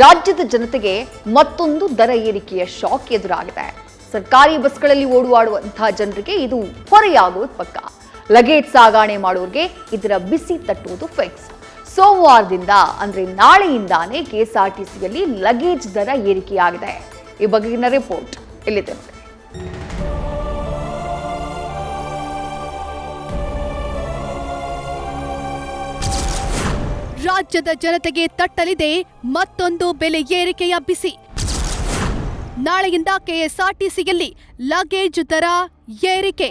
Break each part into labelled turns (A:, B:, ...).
A: ರಾಜ್ಯದ ಜನತೆಗೆ ಮತ್ತೊಂದು ದರ ಏರಿಕೆಯ ಶಾಕ್ ಎದುರಾಗಿದೆ. ಸರ್ಕಾರಿ ಬಸ್ಗಳಲ್ಲಿ ಓಡಾಡುವಂತಹ ಜನರಿಗೆ ಇದು ಹೊರೆಯಾಗುವುದು ಪಕ್ಕ. ಲಗೇಜ್ ಸಾಗಣೆ ಮಾಡೋರಿಗೆ ಇದರ ಬಿಸಿ ತಟ್ಟುವುದು ಫಿಕ್ಸ್. ಸೋಮವಾರದಿಂದ ಅಂದ್ರೆ ನಾಳೆಯಿಂದಾನೇ ಕೆಎಸ್ಆರ್ಟಿಸಿಯಲ್ಲಿ ಲಗೇಜ್ ದರ ಏರಿಕೆಯಾಗಿದೆ. ಈ ಬಗೆಗಿನ ರಿಪೋರ್ಟ್ ಇಲ್ಲಿದೆ.
B: ರಾಜ್ಯದ ಜನತೆಗೆ ತಟ್ಟಲಿದೆ ಮತ್ತೊಂದು ಬೆಲೆ ಏರಿಕೆಯ ಬಿಸಿ. ನಾಳೆಯಿಂದ ಕೆಎಸ್ಆರ್ಟಿಸಿಯಲ್ಲಿ ಲಗೇಜ್ ದರ ಏರಿಕೆ.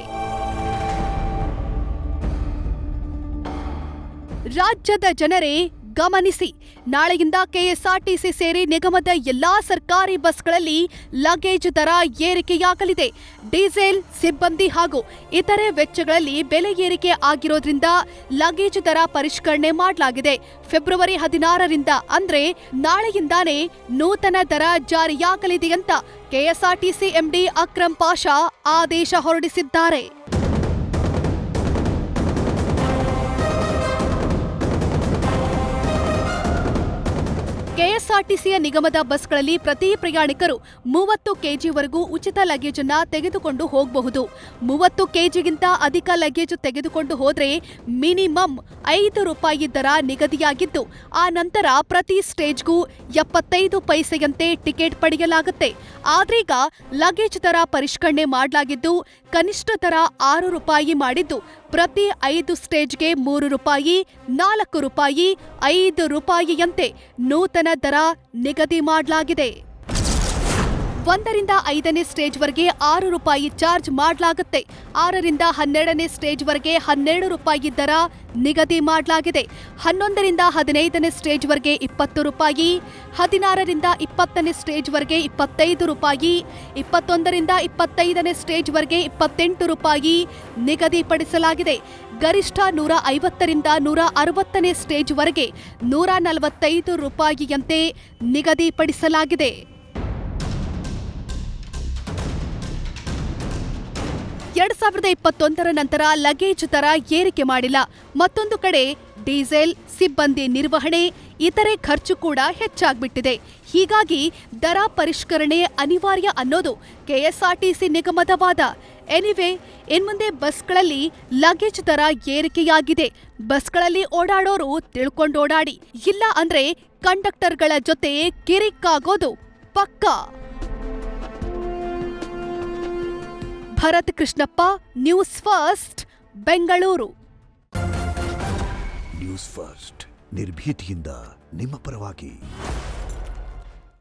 B: ರಾಜ್ಯದ ಜನರೇ ಗಮನಿಸಿ, ನಾಳೆಯಿಂದ ಕೆಎಸ್ಆರ್ಟಿಸಿ ಸೇರಿ ನಿಗಮದ ಎಲ್ಲಾ ಸರ್ಕಾರಿ ಬಸ್ಗಳಲ್ಲಿ ಲಗೇಜ್ ದರ ಏರಿಕೆಯಾಗಲಿದೆ. ಡೀಸೆಲ್, ಸಿಬ್ಬಂದಿ ಹಾಗೂ ಇತರೆ ವೆಚ್ಚಗಳಲ್ಲಿ ಬೆಲೆ ಏರಿಕೆ ಆಗಿರೋದ್ರಿಂದ ಲಗೇಜ್ ದರ ಪರಿಷ್ಕರಣೆ ಮಾಡಲಾಗಿದೆ. ಫೆಬ್ರವರಿ 16ರಿಂದ ಅಂದ್ರೆ ನಾಳೆಯಿಂದಾನೇ ನೂತನ ದರ ಜಾರಿಯಾಗಲಿದೆ ಅಂತ ಕೆಎಸ್ಆರ್ಟಿಸಿ ಎಂಡಿ ಅಕ್ರಮ್ ಪಾಷಾ ಆದೇಶ ಹೊರಡಿಸಿದ್ದಾರೆ. ಕೆಎಸ್ಆರ್ಟಿಸಿಯ ನಿಗಮದ ಬಸ್ಗಳಲ್ಲಿ ಪ್ರತಿ ಪ್ರಯಾಣಿಕರು 30 ಕೆಜಿವರೆಗೂ ಉಚಿತ ಲಗೇಜ್ ಅನ್ನ ತೆಗೆದುಕೊಂಡು ಹೋಗಬಹುದು. 30 ಕೆಜಿಗಿಂತ ಅಧಿಕ ಲಗೇಜ್ ತೆಗೆದುಕೊಂಡು ಹೋದ್ರೆ ಮಿನಿಮಮ್ ₹5 ದರ ನಿಗದಿಯಾಗಿದ್ದು, ಆ ನಂತರ ಪ್ರತಿ ಸ್ಟೇಜ್ಗೂ 75 ಪೈಸೆಯಂತೆ ಟಿಕೆಟ್ ಪಡೆಯಲಾಗುತ್ತೆ. ಆದ್ರೀಗ ಲಗೇಜ್ ದರ ಪರಿಷ್ಕರಣೆ ಮಾಡಲಾಗಿದ್ದು, ಕನಿಷ್ಠ ದರ ₹6 ಮಾಡಿದ್ದು, ಪ್ರತಿ 5 ಸ್ಟೇಜ್ಗೆ ₹3, ₹4, ₹5ಯಂತೆ ನೂತನ ದರ ನಿಗದಿ ಮಾಡಲಾಗಿದೆ. 1ರಿಂದ 5ನೇ ಸ್ಟೇಜ್ವರೆಗೆ ₹6 ಚಾರ್ಜ್ ಮಾಡಲಾಗುತ್ತೆ. 6ರಿಂದ 12ನೇ ಸ್ಟೇಜ್ವರೆಗೆ ₹12 ದರ ನಿಗದಿ ಮಾಡಲಾಗಿದೆ. 11ರಿಂದ 15ನೇ ಸ್ಟೇಜ್ವರೆಗೆ ₹20, 16ರಿಂದ 20ನೇ ಸ್ಟೇಜ್ವರೆಗೆ ₹25, 21ರಿಂದ 25ನೇ ಸ್ಟೇಜ್ವರೆಗೆ ₹28 ನಿಗದಿಪಡಿಸಲಾಗಿದೆ. ಗರಿಷ್ಠ 150ರಿಂದ 160ನೇ ಸ್ಟೇಜ್ವರೆಗೆ ₹145ಯಂತೆ ನಿಗದಿಪಡಿಸಲಾಗಿದೆ. 2021ರ ನಂತರ ಲಗೇಜ್ ದರ ಏರಿಕೆ ಮಾಡಿಲ್ಲ. ಮತ್ತೊಂದು ಕಡೆ ಡೀಸೆಲ್, ಸಿಬ್ಬಂದಿ ನಿರ್ವಹಣೆ, ಇತರೆ ಖರ್ಚು ಕೂಡ ಹೆಚ್ಚಾಗ್ಬಿಟ್ಟಿದೆ. ಹೀಗಾಗಿ ದರ ಪರಿಷ್ಕರಣೆ ಅನಿವಾರ್ಯ ಅನ್ನೋದು ಕೆಎಸ್ಆರ್ಟಿಸಿ ನಿಗಮದ ವಾದ. ಎನಿವೆ, ಇನ್ಮುಂದೆ ಬಸ್ಗಳಲ್ಲಿ ಲಗೇಜ್ ದರ ಏರಿಕೆಯಾಗಿದೆ. ಬಸ್ಗಳಲ್ಲಿ ಓಡಾಡೋರು ತಿಳ್ಕೊಂಡೋಡಾಡಿ, ಇಲ್ಲ ಅಂದ್ರೆ ಕಂಡಕ್ಟರ್ಗಳ ಜೊತೆ ಕಿರಿಕ್ಕಾಗೋದು ಪಕ್ಕಾ. Bharat Krishnappa, news first, Bengaluru.
C: News first ನಿರ್ಭೀತಿಯಿಂದ ನಿಮ್ಮ ಪರವಾಗಿ.